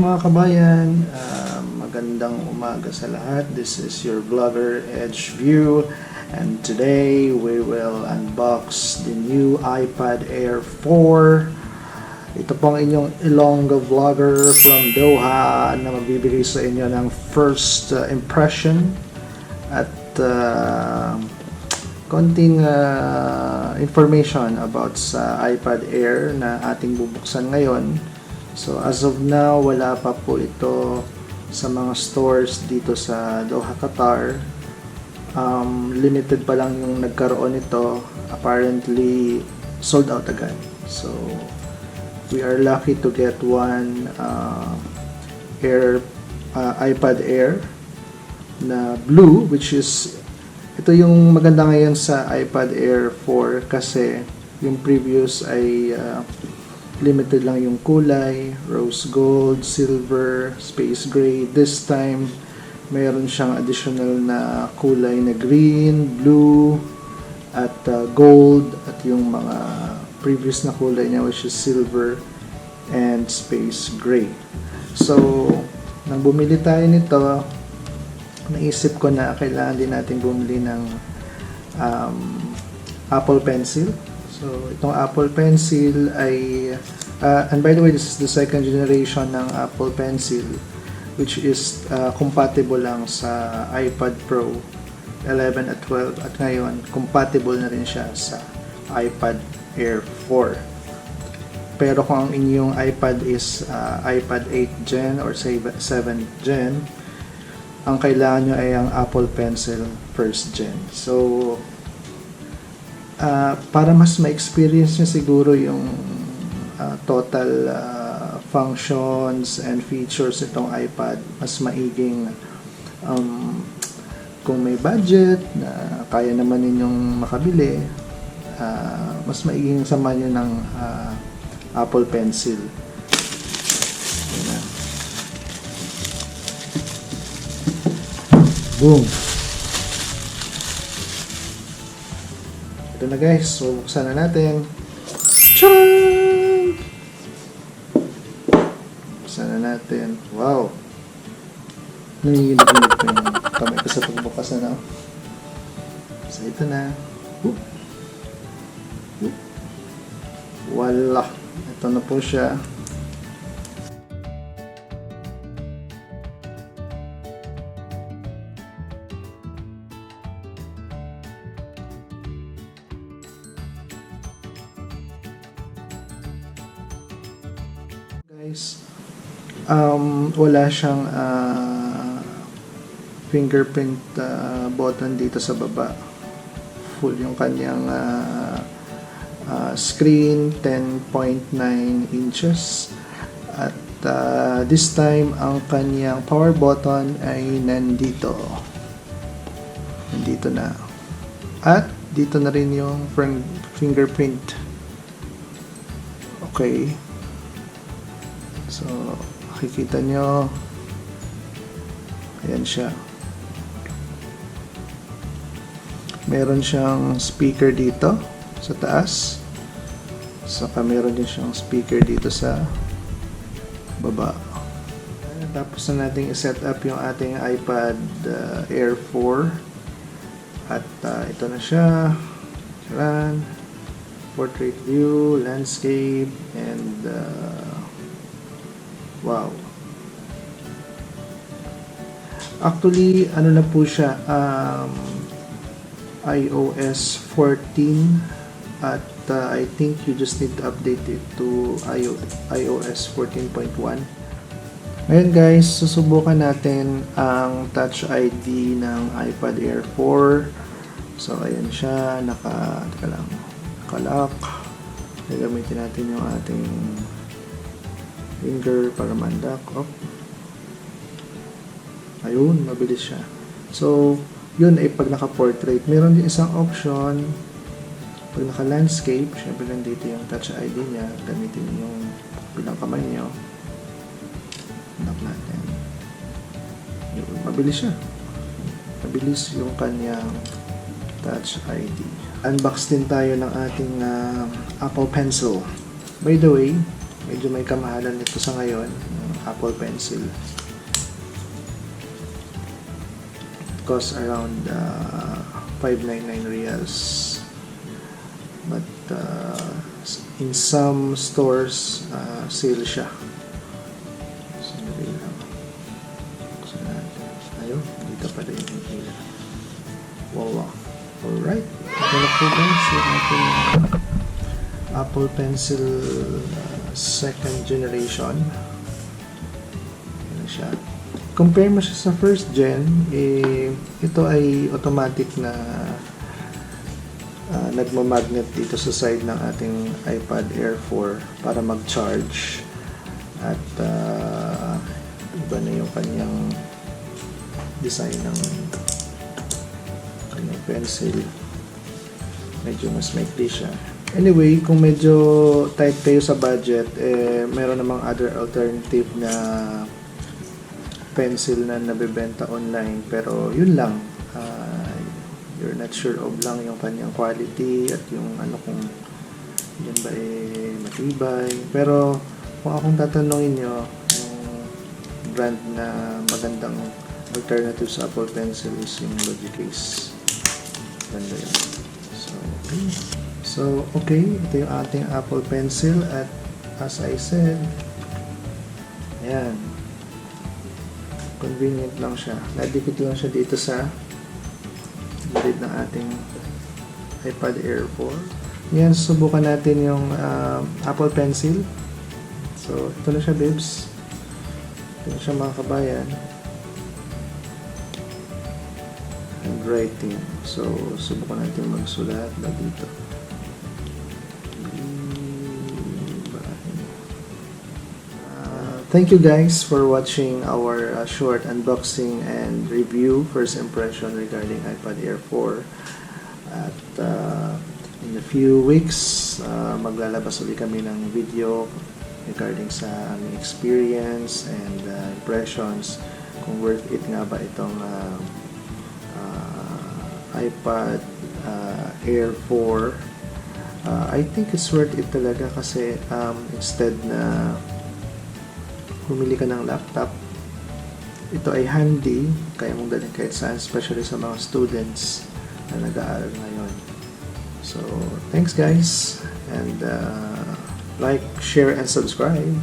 mga kabayan, magandang umaga sa lahat. This is your vlogger Edge View, and today we will unbox the new iPad Air 4. Ito pong inyong Ilonggo vlogger from Doha na magbibigay sa inyo ng first impression at konting information about sa iPad Air na ating bubuksan ngayon. So as of now, wala pa po ito sa mga stores dito sa Doha, Qatar. Limited pa lang yung nagkaroon nito. Apparently, sold out agad. So, we are lucky to get one iPad Air na blue, which is, ito yung maganda ngayon sa iPad Air 4 kasi yung previous ay limited lang yung kulay, rose gold, silver, space gray. This time, mayroon siyang additional na kulay na green, blue, at gold, at yung mga previous na kulay niya which is silver and space gray. So, nang bumili tayo nito, naisip ko na kailangan din natin bumili ng Apple Pencil. So, itong Apple Pencil ay, and by the way, this is the second generation ng Apple Pencil, which is compatible lang sa iPad Pro 11 at 12, at ngayon, compatible na rin siya sa iPad Air 4. Pero kung ang inyong iPad is iPad 8 Gen or 7 Gen, ang kailangan nyo ay ang Apple Pencil 1st Gen. So, para mas ma-experience nyo siguro yung total functions and features itong iPad, mas maiging kung may budget na kaya naman ninyong makabili, mas maiging sama nyo ng Apple Pencil. Boom! Ito na guys, so buksan na natin. Tcharam! Buksan na natin. Wow! Nanginginig-inig ko yung kamay ko sa pagbukas na. So ito na. Wala! Ito na po siya. Guys, wala siyang fingerprint button dito sa baba. Full yung kanyang screen, 10.9 inches, at this time ang kanyang power button ay nandito na, at dito na rin yung fingerprint. Okay, so makikita nyo, ayan siya. Meron siyang speaker dito sa taas, saka meron din siyang speaker dito sa baba. Tapos na natin i-set up yung ating iPad Air 4, at ito na siya. Run, portrait view, landscape, and wow. Actually, ano na po siya, iOS 14, at I think you just need to update it to iOS 14.1. Ngayon guys, susubukan natin ang Touch ID ng iPad Air 4. So ayan siya, naka-lock. Gagamitin natin yung ating finger para mandak. Ayun, mabilis siya. So, yun ay pag naka-portrait. Meron din isang option pag naka-landscape. Syempre nandito yung Touch ID niya. Gamitin yung bilang kamay niyo. Lock natin. Yun, mabilis siya. Mabilis yung kanyang Touch ID. Unbox din tayo ng ating Apple Pencil. By the way, medyo may kamahalan nito sa ngayon, Apple Pencil. It costs around 599 reals. But in some stores, sale siya. Sandali lang. Buksan natin. Ayun, dito pala yung ila. Wow. Alright. Ito na po guys, yung ating Apple Pencil second generation. Ayan siya. Compare mo siya sa first gen, ito ay automatic na nagmamagnet dito sa side ng ating iPad Air 4 para mag-charge. At iba na yung kanyang design ng kanyang pencil. Medyo mas maikli siya. Anyway, kung medyo tight kayo sa budget, meron namang other alternative na pencil na nabebenta online. Pero yun lang, you're not sure of lang yung kanyang quality at yung kung yun ba matibay. Pero kung akong tatanungin nyo, yung brand na magandang alternative sa Apple Pencil is yung Logicase. Ganda yun. So, okay. Ito yung ating Apple Pencil at as I said, ayan. Convenient lang siya. Nadikit lang siya dito sa gilid ng ating iPad Air 4. Yan, subukan natin yung Apple Pencil. So, ito na siya, babes. Ito na siya, mga kabayan. Handwriting. So, subukan natin magsulat na dito. Thank you guys for watching our short unboxing and review, first impression regarding iPad Air 4. At in a few weeks, maglalabas ulit kami ng video regarding sa aming experience and impressions, kung worth it nga ba itong iPad Air 4. I think it's worth it talaga kasi instead na bumili ka ng laptop, ito ay handy, kaya mong dalhin kahit saan, especially sa mga students na nag-aaral ngayon. So, thanks guys, and like, share, and subscribe.